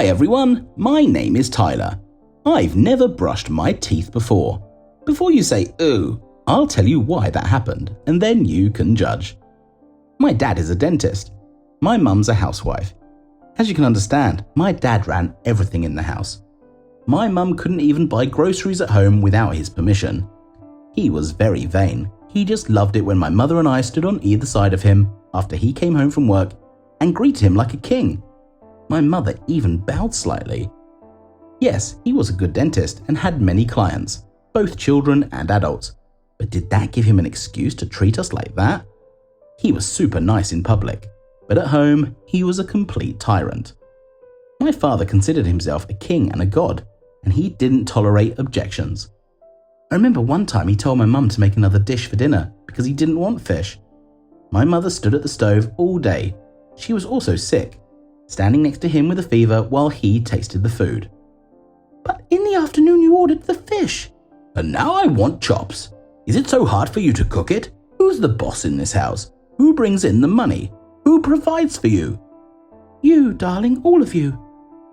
Hi everyone, my name is Tyler. I've never brushed my teeth before. Before you say, ooh, I'll tell you why that happened, and then you can judge. My dad is a dentist. My mum's a housewife. As you can understand, my dad ran everything in the house. My mum couldn't even buy groceries at home without his permission. He was very vain. He just loved it when my mother and I stood on either side of him after he came home from work and greeted him like a king. My mother even bowed slightly. Yes, he was a good dentist and had many clients, both children and adults. But did that give him an excuse to treat us like that? He was super nice in public, but at home, he was a complete tyrant. My father considered himself a king and a god, and he didn't tolerate objections. I remember one time he told my mum to make another dish for dinner because he didn't want fish. My mother stood at the stove all day. She was also sick, standing next to him with a fever while he tasted the food. But in the afternoon you ordered the fish. And now I want chops. Is it so hard for you to cook it? Who's the boss in this house? Who brings in the money? Who provides for you? You, darling, all of you.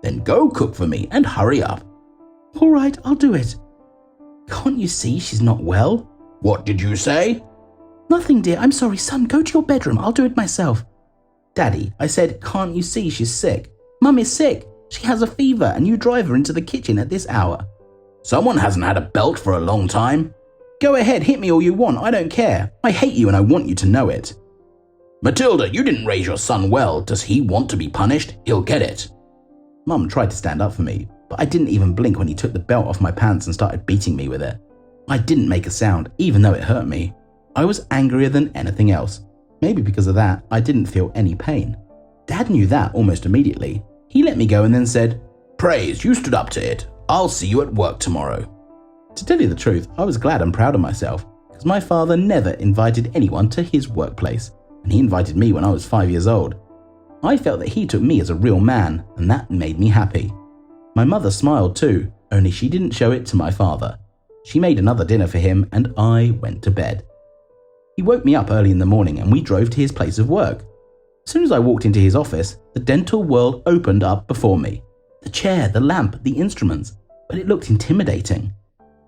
Then go cook for me and hurry up. All right, I'll do it. Can't you see she's not well? What did you say? Nothing, dear. I'm sorry, son. Go to your bedroom. I'll do it myself. Daddy, I said, can't you see she's sick? Mum is sick. She has a fever and you drive her into the kitchen at this hour. Someone hasn't had a belt for a long time. Go ahead, hit me all you want. I don't care. I hate you and I want you to know it. Matilda, you didn't raise your son well. Does he want to be punished? He'll get it. Mum tried to stand up for me, but I didn't even blink when he took the belt off my pants and started beating me with it. I didn't make a sound, even though it hurt me. I was angrier than anything else. Maybe because of that, I didn't feel any pain. Dad knew that almost immediately. He let me go and then said, Praise, you stood up to it. I'll see you at work tomorrow. To tell you the truth, I was glad and proud of myself, because my father never invited anyone to his workplace, and he invited me when I was 5 years old. I felt that he took me as a real man, and that made me happy. My mother smiled too, only she didn't show it to my father. She made another dinner for him, and I went to bed. He woke me up early in the morning and we drove to his place of work. As soon as I walked into his office, the dental world opened up before me. The chair, the lamp, the instruments, but it looked intimidating.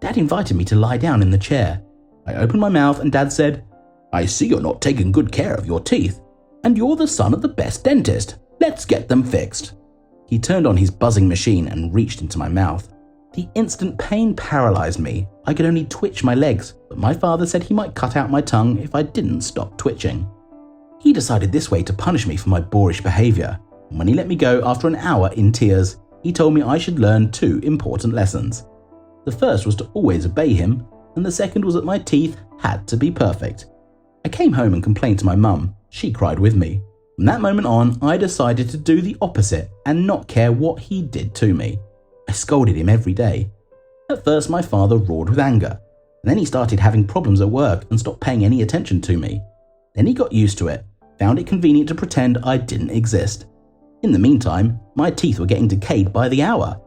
Dad invited me to lie down in the chair. I opened my mouth and Dad said, I see you're not taking good care of your teeth, and you're the son of the best dentist. Let's get them fixed. He turned on his buzzing machine and reached into my mouth. The instant pain paralyzed me. I could only twitch my legs, but my father said he might cut out my tongue if I didn't stop twitching. He decided this way to punish me for my boorish behavior, and when he let me go after an hour in tears, he told me I should learn 2 important lessons. The first was to always obey him, and the second was that my teeth had to be perfect. I came home and complained to my mum. She cried with me. From that moment on, I decided to do the opposite and not care what he did to me. I scolded him every day. At first, my father roared with anger, and then he started having problems at work and stopped paying any attention to me. Then he got used to it, found it convenient to pretend I didn't exist. In the meantime, my teeth were getting decayed by the hour.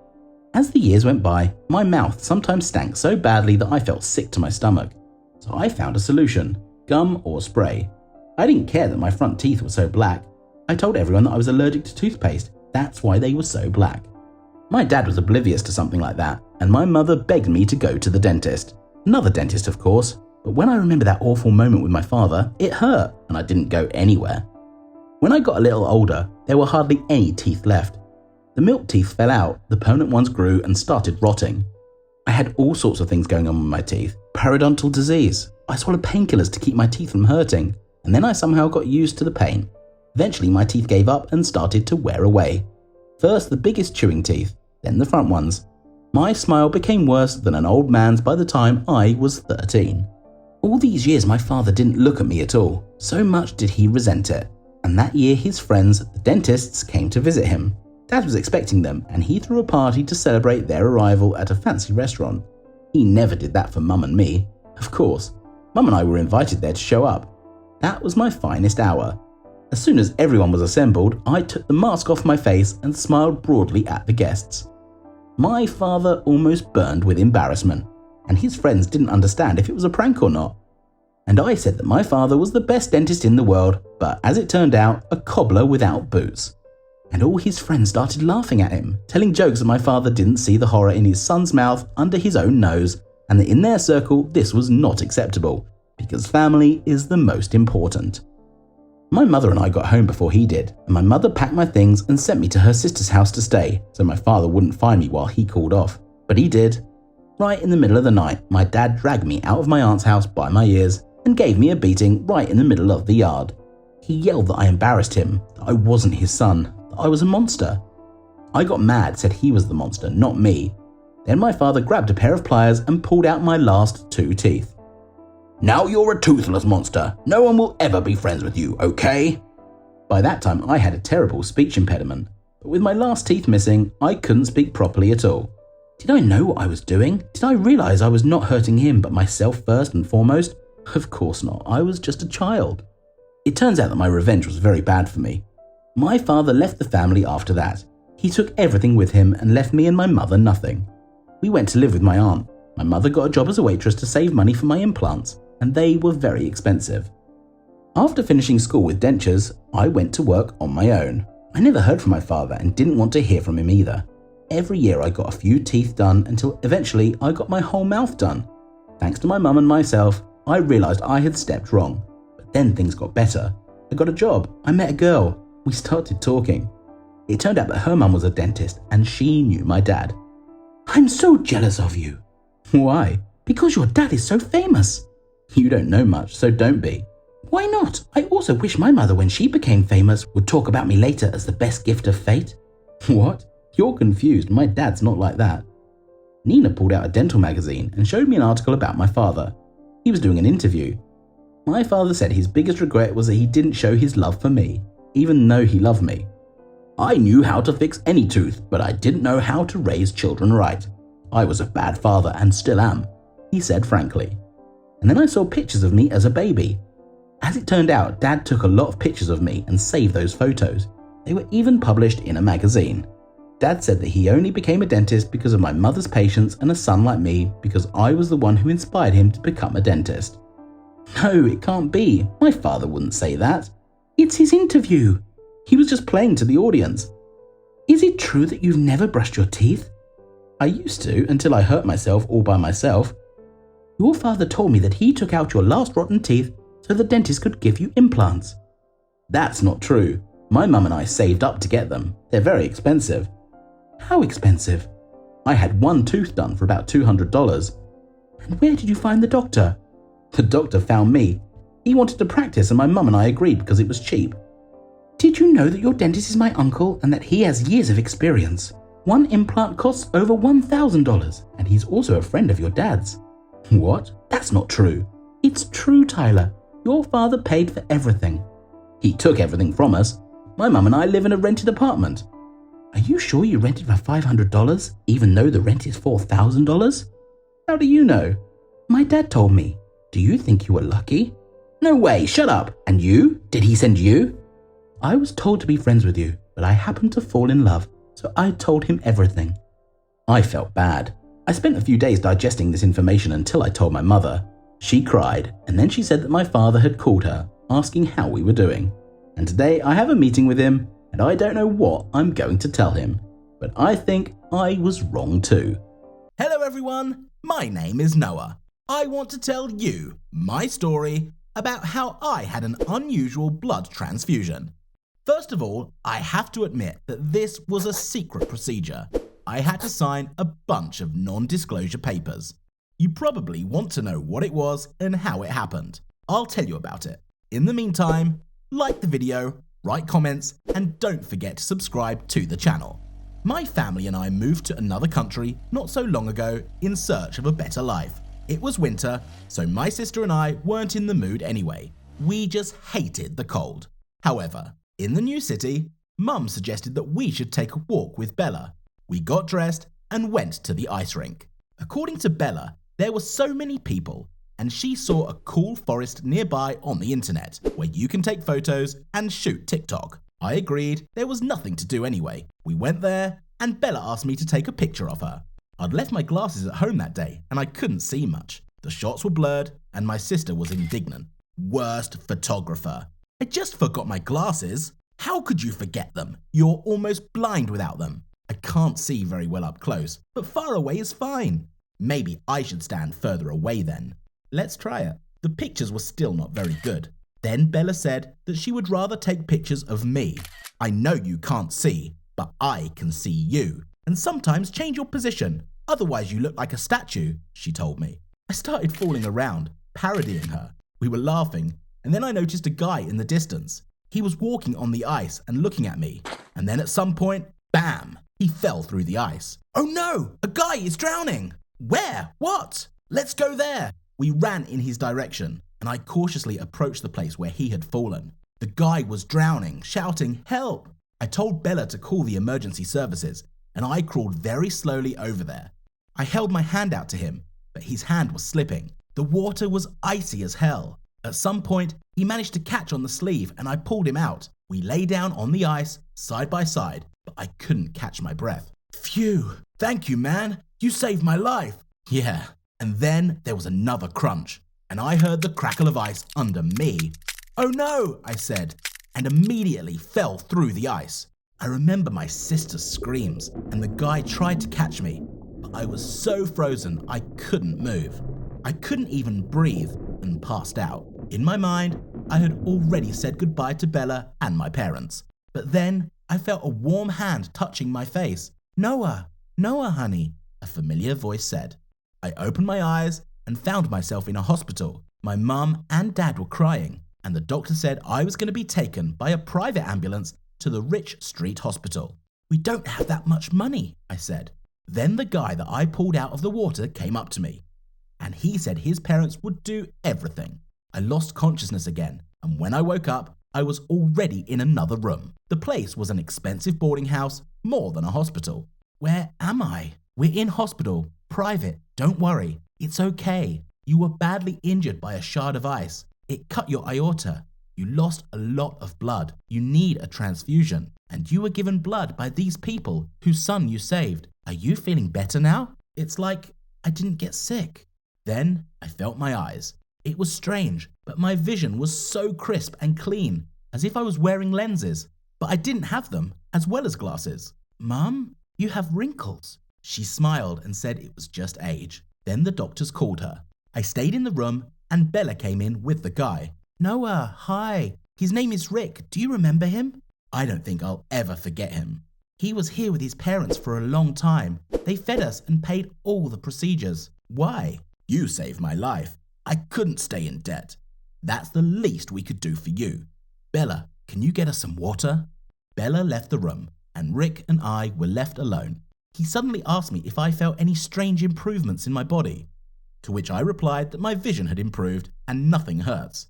As the years went by, my mouth sometimes stank so badly that I felt sick to my stomach. So I found a solution: gum or spray. I didn't care that my front teeth were so black. I told everyone that I was allergic to toothpaste. That's why they were so black. My dad was oblivious to something like that, and my mother begged me to go to the dentist. Another dentist, of course, but when I remember that awful moment with my father, it hurt, and I didn't go anywhere. When I got a little older, there were hardly any teeth left. The milk teeth fell out, the permanent ones grew and started rotting. I had all sorts of things going on with my teeth. Periodontal disease. I swallowed painkillers to keep my teeth from hurting, and then I somehow got used to the pain. Eventually my teeth gave up and started to wear away. First the biggest chewing teeth, then the front ones. My smile became worse than an old man's by the time I was 13. All these years my father didn't look at me at all, so much did he resent it. And that year his friends, the dentists, came to visit him. Dad was expecting them, and he threw a party to celebrate their arrival at a fancy restaurant. He never did that for Mum and me. Of course, Mum and I were invited there to show up. That was my finest hour. As soon as everyone was assembled, I took the mask off my face and smiled broadly at the guests. My father almost burned with embarrassment, and his friends didn't understand if it was a prank or not. And I said that my father was the best dentist in the world, but as it turned out, a cobbler without boots. and all his friends started laughing at him, telling jokes that my father didn't see the horror in his son's mouth under his own nose, and that in their circle this was not acceptable, because family is the most important. My mother and I got home before he did, and my mother packed my things and sent me to her sister's house to stay, so my father wouldn't find me while he called off. But he did. Right in the middle of the night, my dad dragged me out of my aunt's house by my ears and gave me a beating right in the middle of the yard. He yelled that I embarrassed him, that I wasn't his son, that I was a monster. I got mad, said he was the monster, not me. Then my father grabbed a pair of pliers and pulled out my last 2 teeth. "Now you're a toothless monster. No one will ever be friends with you, okay?" By that time, I had a terrible speech impediment, but with my last teeth missing, I couldn't speak properly at all. Did I know what I was doing? Did I realize I was not hurting him, but myself first and foremost? Of course not. I was just a child. It turns out that my revenge was very bad for me. My father left the family after that. He took everything with him and left me and my mother nothing. We went to live with my aunt. My mother got a job as a waitress to save money for my implants, and they were very expensive. After finishing school with dentures, I went to work on my own. I never heard from my father and didn't want to hear from him either. Every year I got a few teeth done until eventually I got my whole mouth done. Thanks to my mum and myself, I realized I had stepped wrong. But then things got better. I got a job. I met a girl. We started talking. It turned out that her mum was a dentist and she knew my dad. "I'm so jealous of you." "Why?" "Because your dad is so famous." "You don't know much, so don't be." "Why not? I also wish my mother, when she became famous, would talk about me later as the best gift of fate." "What? You're confused. My dad's not like that." Nina pulled out a dental magazine and showed me an article about my father. He was doing an interview. My father said his biggest regret was that he didn't show his love for me, even though he loved me. "I knew how to fix any tooth, but I didn't know how to raise children right. I was a bad father and still am," he said frankly. And then I saw pictures of me as a baby. As it turned out, Dad took a lot of pictures of me and saved those photos. They were even published in a magazine. Dad said that he only became a dentist because of my mother's patience and a son like me, because I was the one who inspired him to become a dentist. No, it can't be. My father wouldn't say that. It's his interview. He was just playing to the audience. "Is it true that you've never brushed your teeth?" "I used to, until I hurt myself all by myself." "Your father told me that he took out your last rotten teeth so the dentist could give you implants." "That's not true. My mum and I saved up to get them. They're very expensive." "How expensive?" "I had one tooth done for about $200. "And where did you find the doctor?" "The doctor found me. He wanted to practice and my mum and I agreed because it was cheap." "Did you know that your dentist is my uncle and that he has years of experience? One implant costs over $1,000 and he's also a friend of your dad's." "What? That's not true." "It's true, Tyler. Your father paid for everything." "He took everything from us. My mum and I live in a rented apartment." "Are you sure you rented for $500 even though the rent is $4,000? "How do you know?" "My dad told me." "Do you think you were lucky?" "No way, shut up. And you? Did he send you?" "I was told to be friends with you, but I happened to fall in love, so I told him everything." I felt bad. I spent a few days digesting this information until I told my mother. She cried, and then she said that my father had called her, asking how we were doing. And today I have a meeting with him, and I don't know what I'm going to tell him. But I think I was wrong too. Hello everyone, my name is Noah. I want to tell you my story about how I had an unusual blood transfusion. First of all, I have to admit that this was a secret procedure. I had to sign a bunch of non-disclosure papers. You probably want to know what it was and how it happened. I'll tell you about it. In the meantime, like the video, write comments, and don't forget to subscribe to the channel. My family and I moved to another country not so long ago in search of a better life. It was winter, so my sister and I weren't in the mood anyway. We just hated the cold. However, in the new city, Mum suggested that we should take a walk with Bella. We got dressed and went to the ice rink. According to Bella, there were so many people, and she saw a cool forest nearby on the internet where you can take photos and shoot TikTok. I agreed, there was nothing to do anyway. We went there, and Bella asked me to take a picture of her. I'd left my glasses at home that day, and I couldn't see much. The shots were blurred, and my sister was indignant. Worst photographer. I just forgot my glasses. How could you forget them? You're almost blind without them. I can't see very well up close, but far away is fine. Maybe I should stand further away then. Let's try it. The pictures were still not very good. Then Bella said that she would rather take pictures of me. I know you can't see, but I can see you. And sometimes change your position. Otherwise you look like a statue, she told me. I started fooling around, parodying her. We were laughing, and then I noticed a guy in the distance. He was walking on the ice and looking at me. And then at some point, bam, he fell through the ice. Oh no, a guy is drowning. Where? What? Let's go there. We ran in his direction, and I cautiously approached the place where he had fallen. The guy was drowning, shouting, "Help!" I told Bella to call the emergency services, and I crawled very slowly over there. I held my hand out to him, but his hand was slipping. The water was icy as hell. At some point, he managed to catch on the sleeve, and I pulled him out. We lay down on the ice, side by side, but I couldn't catch my breath. Phew! Thank you, man! You saved my life! Yeah. And then there was another crunch, and I heard the crackle of ice under me. Oh no, I said, and immediately fell through the ice. I remember my sister's screams, and the guy tried to catch me, but I was so frozen I couldn't move. I couldn't even breathe and passed out. In my mind, I had already said goodbye to Bella and my parents, but then I felt a warm hand touching my face. Noah, honey, a familiar voice said. I opened my eyes and found myself in a hospital. My mum and dad were crying, and the doctor said I was going to be taken by a private ambulance to the Rich Street Hospital. We don't have that much money, I said. Then the guy that I pulled out of the water came up to me, and he said his parents would do everything. I lost consciousness again, and when I woke up, I was already in another room. The place was an expensive boarding house, more than a hospital. Where am I? We're in hospital, private. Don't worry, it's okay. You were badly injured by a shard of ice. It cut your aorta. You lost a lot of blood. You need a transfusion. And you were given blood by these people whose son you saved. Are you feeling better now? It's like I didn't get sick. Then I felt my eyes. It was strange, but my vision was so crisp and clean, as if I was wearing lenses. But I didn't have them, as well as glasses. Mum, you have wrinkles. She smiled and said it was just age. Then the doctors called her. I stayed in the room and Bella came in with the guy. Noah, hi. His name is Rick. Do you remember him? I don't think I'll ever forget him. He was here with his parents for a long time. They fed us and paid all the procedures. Why? You saved my life. I couldn't stay in debt. That's the least we could do for you. Bella, can you get us some water? Bella left the room and Rick and I were left alone. He suddenly asked me if I felt any strange improvements in my body, to which I replied that my vision had improved and nothing hurts.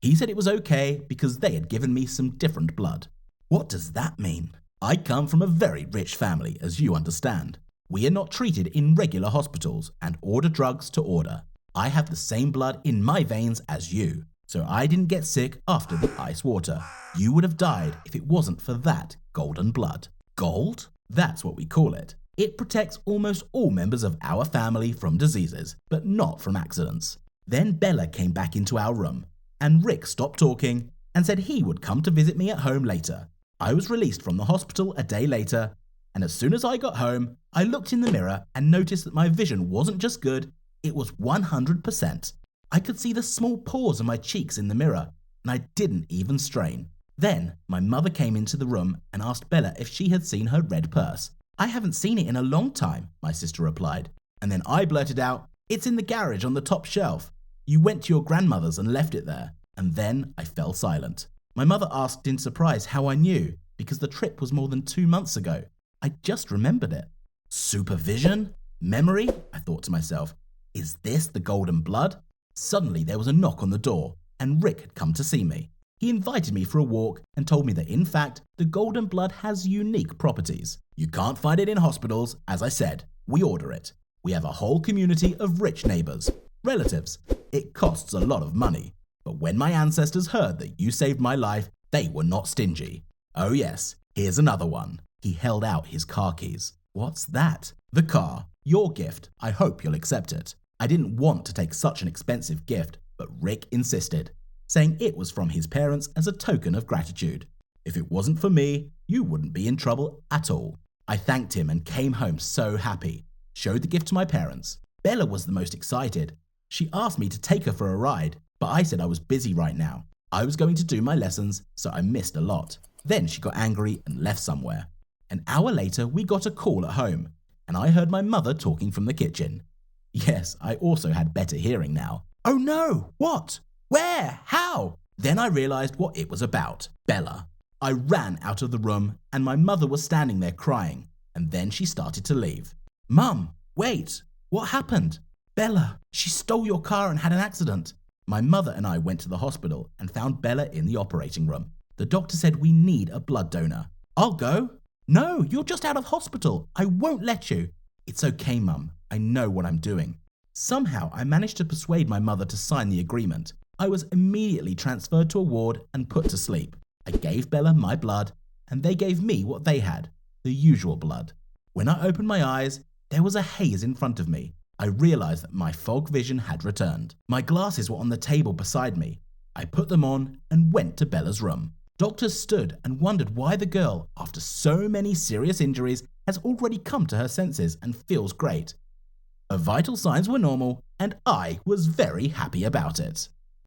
He said it was okay because they had given me some different blood. What does that mean? I come from a very rich family, as you understand. We are not treated in regular hospitals and order drugs to order. I have the same blood in my veins as you, so I didn't get sick after the ice water. You would have died if it wasn't for that golden blood. Gold? That's what we call it. It protects almost all members of our family from diseases, but not from accidents. Then Bella came back into our room, and Rick stopped talking and said he would come to visit me at home later. I was released from the hospital a day later, and as soon as I got home, I looked in the mirror and noticed that my vision wasn't just good, it was 100%. I could see the small pores on my cheeks in the mirror, and I didn't even strain. Then my mother came into the room and asked Bella if she had seen her red purse. I haven't seen it in a long time, my sister replied. And then I blurted out, it's in the garage on the top shelf. You went to your grandmother's and left it there. And then I fell silent. My mother asked in surprise how I knew, because the trip was more than 2 months ago. I just remembered it. Supervision? Memory? I thought to myself. Is this the golden blood? Suddenly there was a knock on the door, and Rick had come to see me. He invited me for a walk and told me that in fact, the golden blood has unique properties. You can't find it in hospitals, as I said. We order it. We have a whole community of rich neighbors, relatives. It costs a lot of money. But when my ancestors heard that you saved my life, they were not stingy. Oh yes, here's another one. He held out his car keys. What's that? The car. Your gift. I hope you'll accept it. I didn't want to take such an expensive gift, but Rick insisted, saying it was from his parents as a token of gratitude. If it wasn't for me, you wouldn't be in trouble at all." I thanked him and came home so happy. Showed the gift to my parents. Bella was the most excited. She asked me to take her for a ride, but I said I was busy right now. I was going to do my lessons, so I missed a lot. Then she got angry and left somewhere. An hour later, we got a call at home, and I heard my mother talking from the kitchen. Yes, I also had better hearing now. "Oh no! What? Where? How?" Then I realized what it was about. Bella. I ran out of the room, and my mother was standing there crying, and then she started to leave. "Mum, wait! What happened?" "Bella, she stole your car and had an accident." My mother and I went to the hospital and found Bella in the operating room. The doctor said we need a blood donor. "I'll go." "No, you're just out of hospital. I won't let you." "It's okay, Mum. I know what I'm doing." Somehow I managed to persuade my mother to sign the agreement. I was immediately transferred to a ward and put to sleep. I gave Bella my blood, and they gave me what they had, the usual blood. When I opened my eyes, there was a haze in front of me. I realized that my fog vision had returned. My glasses were on the table beside me. I put them on and went to Bella's room. Doctors stood and wondered why the girl, after so many serious injuries, has already come to her senses and feels great. Her vital signs were normal, and I was very happy about it.